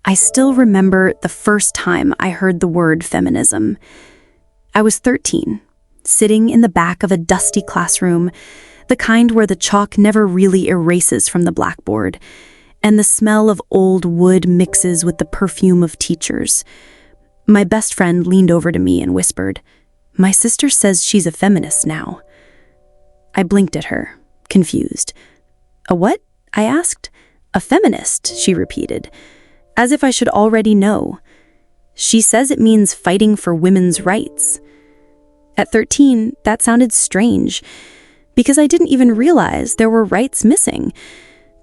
I still remember the first time I heard the word feminism. I was 13, sitting in the back of a dusty classroom, the kind where the chalk never really erases from the blackboard, and the smell of old wood mixes with the perfume of teachers. My best friend leaned over to me and whispered, "My sister says she's a feminist now." I blinked at her, confused. "A what?" I asked. "A feminist," she repeated, as if I should already know. "She says it means fighting for women's rights." At 13, that sounded strange, because I didn't even realize there were rights missing.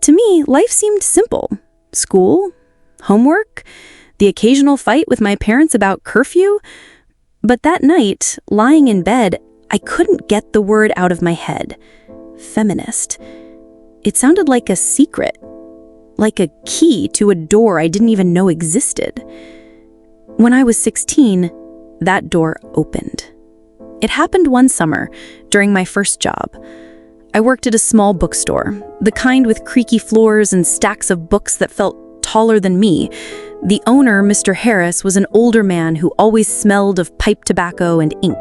To me, life seemed simple. School, homework, the occasional fight with my parents about curfew. But that night, lying in bed, I couldn't get the word out of my head. Feminist. It sounded like a secret, like a key to a door I didn't even know existed. When I was 16, that door opened. It happened one summer, during my first job. I worked at a small bookstore, the kind with creaky floors and stacks of books that felt taller than me. The owner, Mr. Harris, was an older man who always smelled of pipe tobacco and ink.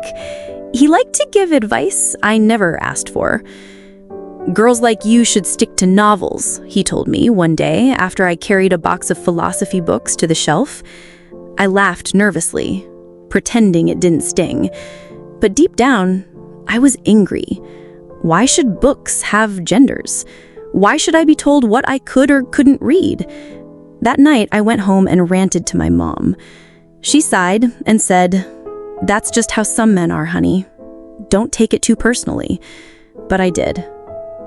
He liked to give advice I never asked for. "Girls like you should stick to novels," he told me one day after I carried a box of philosophy books to the shelf. I laughed nervously, pretending it didn't sting. But deep down, I was angry. Why should books have genders? Why should I be told what I could or couldn't read? That night, I went home and ranted to my mom. She sighed and said, "That's just how some men are, honey. Don't take it too personally." But I did.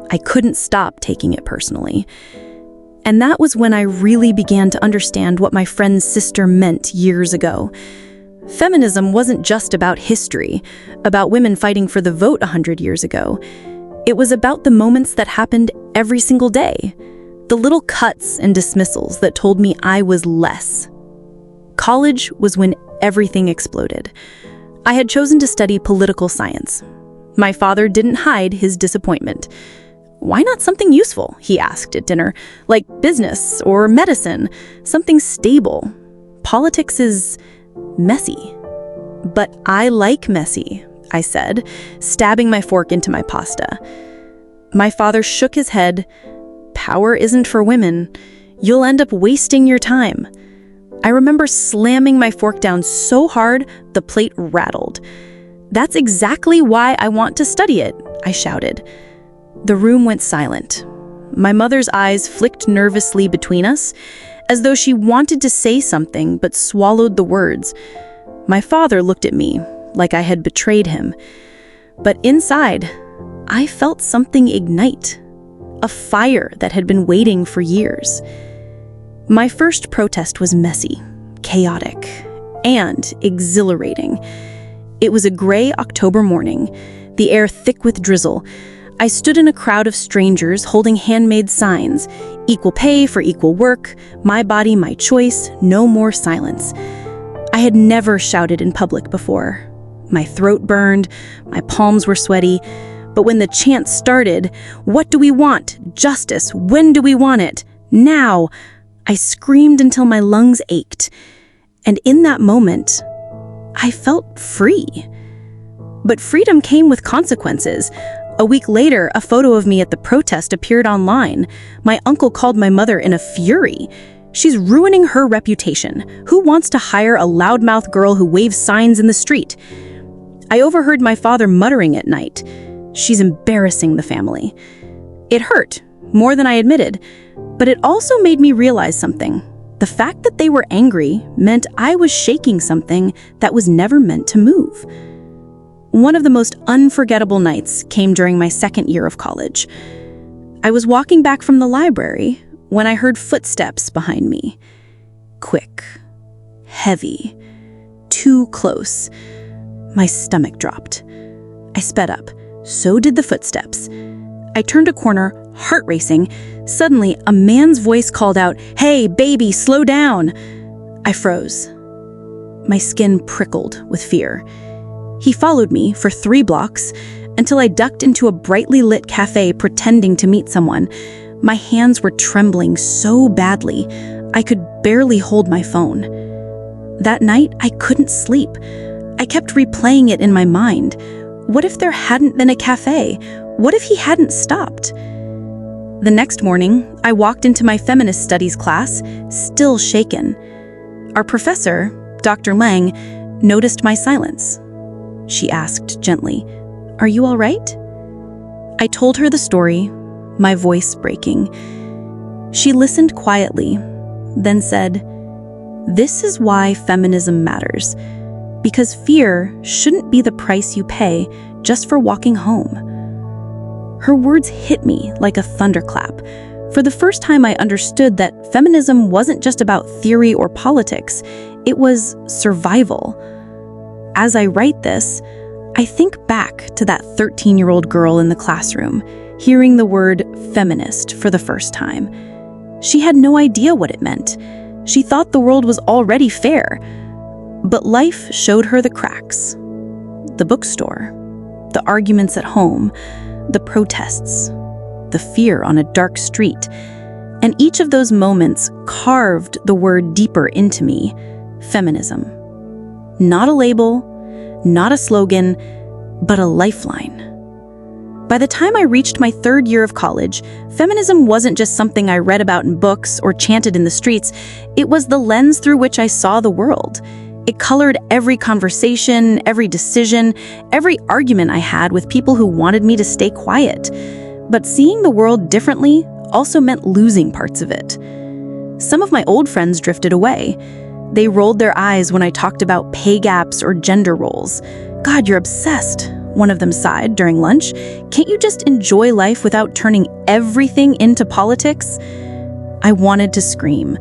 I couldn't stop taking it personally. And that was when I really began to understand what my friend's sister meant years ago. Feminism wasn't just about history, about women fighting for the vote 100 years ago. It was about the moments that happened every single day, the little cuts and dismissals that told me I was less. College was when everything exploded. I had chosen to study political science. My father didn't hide his disappointment. "Why not something useful?" he asked at dinner, "like business or medicine, something stable. Politics is messy." "But I like messy," I said, stabbing my fork into my pasta. My father shook his head. "Power isn't for women. You'll end up wasting your time." I remember slamming my fork down so hard the plate rattled. "That's exactly why I want to study it," I shouted. The room went silent. My mother's eyes flicked nervously between us, as though she wanted to say something but swallowed the words. My father looked at me like I had betrayed him. But inside, I felt something ignite, a fire that had been waiting for years. My first protest was messy, chaotic, and exhilarating. It was a gray October morning, the air thick with drizzle. I stood in a crowd of strangers holding handmade signs, "Equal pay for equal work, my body, my choice, no more silence." I had never shouted in public before. My throat burned, my palms were sweaty. But when the chant started, "What do we want? Justice. When do we want it? Now!" I screamed until my lungs ached. And in that moment, I felt free. But freedom came with consequences. A week later, a photo of me at the protest appeared online. My uncle called my mother in a fury. "She's ruining her reputation. Who wants to hire a loudmouth girl who waves signs in the street?" I overheard my father muttering at night, "She's embarrassing the family." It hurt, more than I admitted, but it also made me realize something. The fact that they were angry meant I was shaking something that was never meant to move. One of the most unforgettable nights came during my second year of college. I was walking back from the library when I heard footsteps behind me. Quick, heavy, too close. My stomach dropped. I sped up. So did the footsteps. I turned a corner, heart racing. Suddenly, a man's voice called out, "Hey, baby, slow down!" I froze. My skin prickled with fear. He followed me for 3 blocks until I ducked into a brightly lit cafe pretending to meet someone. My hands were trembling so badly, I could barely hold my phone. That night, I couldn't sleep. I kept replaying it in my mind. What if there hadn't been a cafe? What if he hadn't stopped? The next morning, I walked into my feminist studies class, still shaken. Our professor, Dr. Lang, noticed my silence. She asked gently, "Are you all right?" I told her the story, my voice breaking. She listened quietly, then said, "This is why feminism matters, because fear shouldn't be the price you pay just for walking home." Her words hit me like a thunderclap. For the first time, I understood that feminism wasn't just about theory or politics, it was survival. As I write this, I think back to that 13-year-old girl in the classroom, hearing the word feminist for the first time. She had no idea what it meant. She thought the world was already fair. But life showed her the cracks. The bookstore, the arguments at home, the protests, the fear on a dark street. And each of those moments carved the word deeper into me, feminism. Not a label, not a slogan, but a lifeline. By the time I reached my third year of college, feminism wasn't just something I read about in books or chanted in the streets. It was the lens through which I saw the world. It colored every conversation, every decision, every argument I had with people who wanted me to stay quiet. But seeing the world differently also meant losing parts of it. Some of my old friends drifted away. They rolled their eyes when I talked about pay gaps or gender roles. "God, you're obsessed," one of them sighed during lunch. "Can't you just enjoy life without turning everything into politics?" I wanted to scream,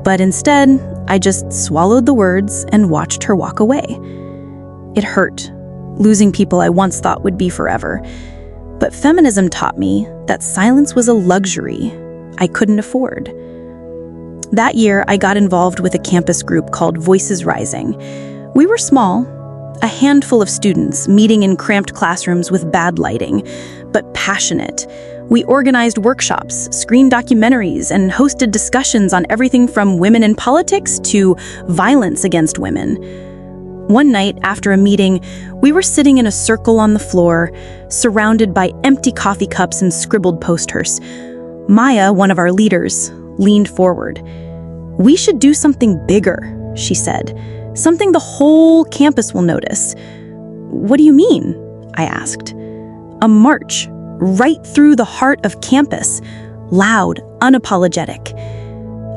but instead, I just swallowed the words and watched her walk away. It hurt, losing people I once thought would be forever. But feminism taught me that silence was a luxury I couldn't afford. That year, I got involved with a campus group called Voices Rising. We were small, a handful of students meeting in cramped classrooms with bad lighting, but passionate. We organized workshops, screened documentaries, and hosted discussions on everything from women in politics to violence against women. One night, after a meeting, we were sitting in a circle on the floor, surrounded by empty coffee cups and scribbled posters. Maya, one of our leaders, leaned forward. "We should do something bigger," she said. "Something the whole campus will notice." "What do you mean?" I asked. "A march, right through the heart of campus, loud, unapologetic."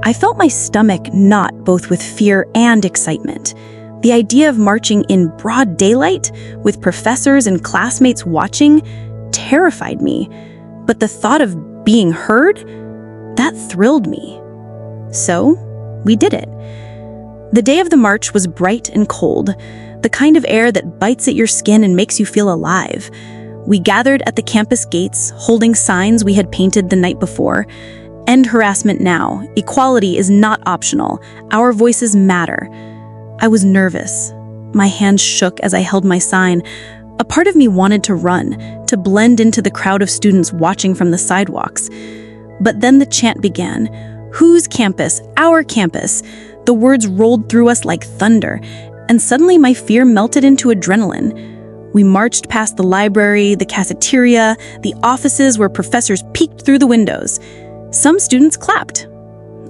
I felt my stomach knot both with fear and excitement. The idea of marching in broad daylight, with professors and classmates watching, terrified me. But the thought of being heard, that thrilled me. So, we did it. The day of the march was bright and cold, the kind of air that bites at your skin and makes you feel alive. We gathered at the campus gates, holding signs we had painted the night before. "End harassment now. Equality is not optional. Our voices matter." I was nervous. My hands shook as I held my sign. A part of me wanted to run, to blend into the crowd of students watching from the sidewalks. But then the chant began. "Whose campus? Our campus." The words rolled through us like thunder, and suddenly my fear melted into adrenaline. We marched past the library, the cafeteria, the offices where professors peeked through the windows. Some students clapped.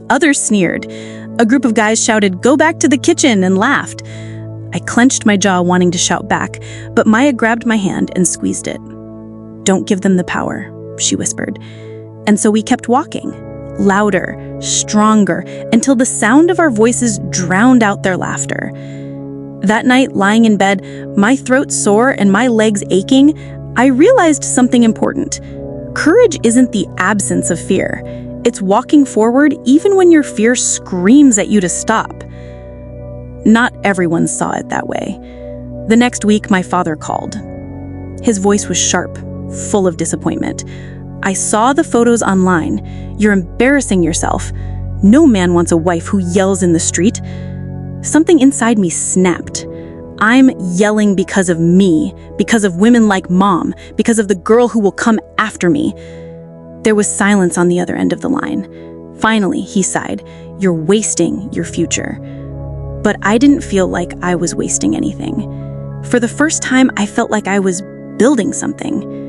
Others sneered. A group of guys shouted, "Go back to the kitchen," and laughed. I clenched my jaw, wanting to shout back, but Maya grabbed my hand and squeezed it. "Don't give them the power," she whispered. And so we kept walking, louder, stronger, until the sound of our voices drowned out their laughter. That night, lying in bed, my throat sore and my legs aching, I realized something important. Courage isn't the absence of fear. It's walking forward even when your fear screams at you to stop. Not everyone saw it that way. The next week, my father called. His voice was sharp, full of disappointment. "I saw the photos online. You're embarrassing yourself. No man wants a wife who yells in the street." Something inside me snapped. I'm yelling because of me, because of women like Mom, because of the girl who will come after me. There was silence on the other end of the line. Finally, he sighed, "You're wasting your future." But I didn't feel like I was wasting anything. For the first time, I felt like I was building something.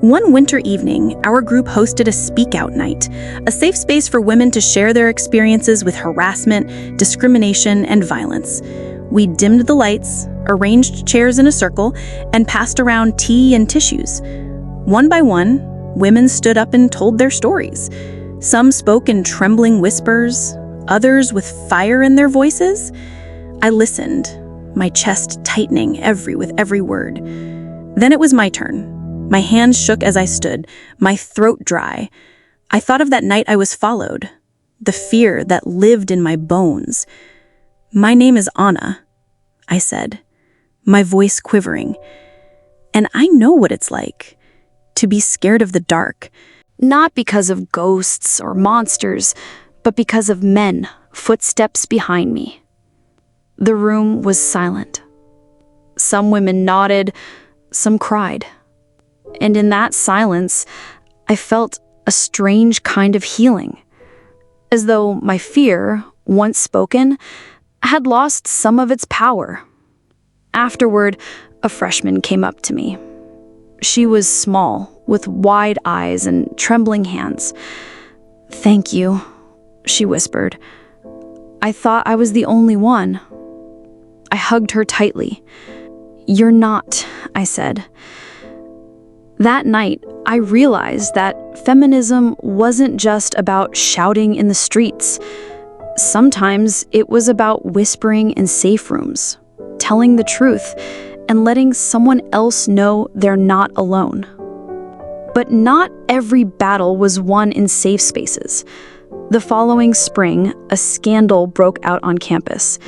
One winter evening, our group hosted a speak out night, a safe space for women to share their experiences with harassment, discrimination, and violence. We dimmed the lights, arranged chairs in a circle, and passed around tea and tissues. One by one, women stood up and told their stories. Some spoke in trembling whispers, others with fire in their voices. I listened, my chest tightening with every word. Then it was my turn. My hands shook as I stood, my throat dry. I thought of that night I was followed, the fear that lived in my bones. "My name is Anna," I said, my voice quivering. "And I know what it's like, to be scared of the dark. Not because of ghosts or monsters, but because of men, footsteps behind me." The room was silent. Some women nodded, some cried. And in that silence, I felt a strange kind of healing, as though my fear, once spoken, had lost some of its power. Afterward, a freshman came up to me. She was small, with wide eyes and trembling hands. "Thank you," she whispered. "I thought I was the only one." I hugged her tightly. "You're not," I said. That night, I realized that feminism wasn't just about shouting in the streets. Sometimes it was about whispering in safe rooms, telling the truth, and letting someone else know they're not alone. But not every battle was won in safe spaces. The following spring, a scandal broke out on campus.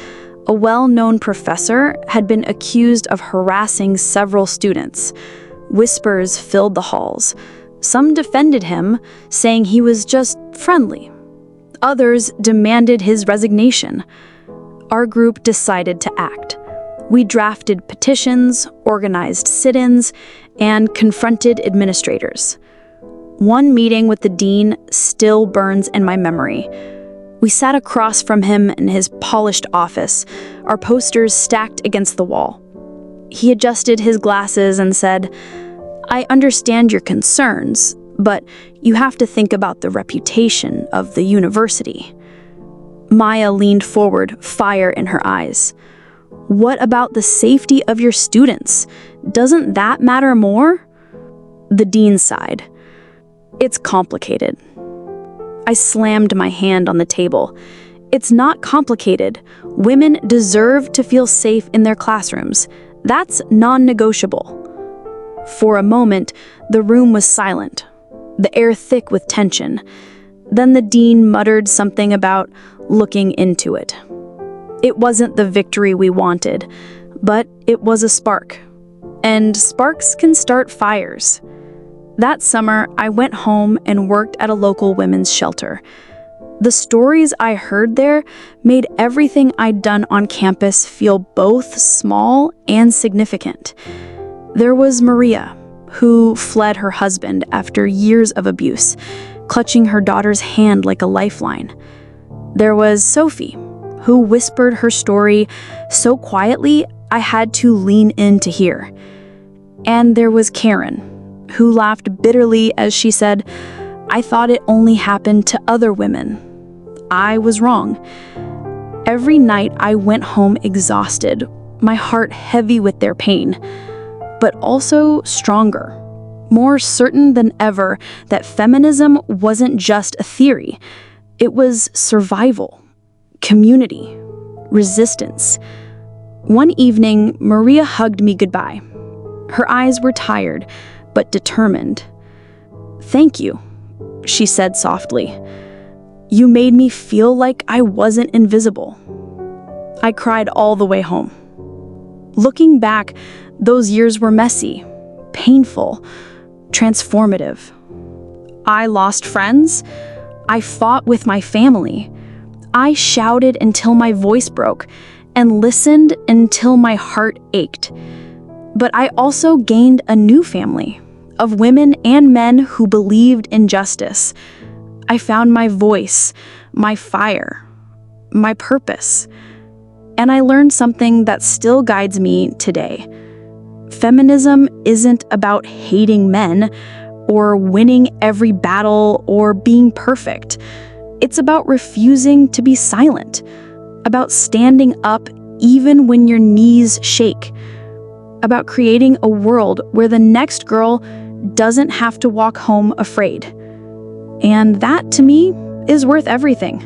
A well-known professor had been accused of harassing several students. Whispers filled the halls. Some defended him, saying he was just friendly. Others demanded his resignation. Our group decided to act. We drafted petitions, organized sit-ins, and confronted administrators. One meeting with the dean still burns in my memory. We sat across from him in his polished office, our posters stacked against the wall. He adjusted his glasses and said, "I understand your concerns, but you have to think about the reputation of the university." Maya leaned forward, fire in her eyes. "What about the safety of your students? Doesn't that matter more?" The dean sighed. "It's complicated." I slammed my hand on the table. "It's not complicated. Women deserve to feel safe in their classrooms. That's non-negotiable." For a moment, the room was silent, the air thick with tension. Then the dean muttered something about looking into it. It wasn't the victory we wanted, but it was a spark. And sparks can start fires. That summer, I went home and worked at a local women's shelter. The stories I heard there made everything I'd done on campus feel both small and significant. There was Maria, who fled her husband after years of abuse, clutching her daughter's hand like a lifeline. There was Sophie, who whispered her story so quietly I had to lean in to hear. And there was Karen, who laughed bitterly as she said, "I thought it only happened to other women. I was wrong." Every night I went home exhausted, my heart heavy with their pain, but also stronger, more certain than ever that feminism wasn't just a theory. It was survival, community, resistance. One evening, Maria hugged me goodbye. Her eyes were tired, but determined. "Thank you," she said softly. "You made me feel like I wasn't invisible." I cried all the way home. Looking back, those years were messy, painful, transformative. I lost friends. I fought with my family. I shouted until my voice broke and listened until my heart ached. But I also gained a new family of women and men who believed in justice. I found my voice, my fire, my purpose. And I learned something that still guides me today. Feminism isn't about hating men or winning every battle or being perfect. It's about refusing to be silent, about standing up even when your knees shake, about creating a world where the next girl doesn't have to walk home afraid. And that, to me, is worth everything.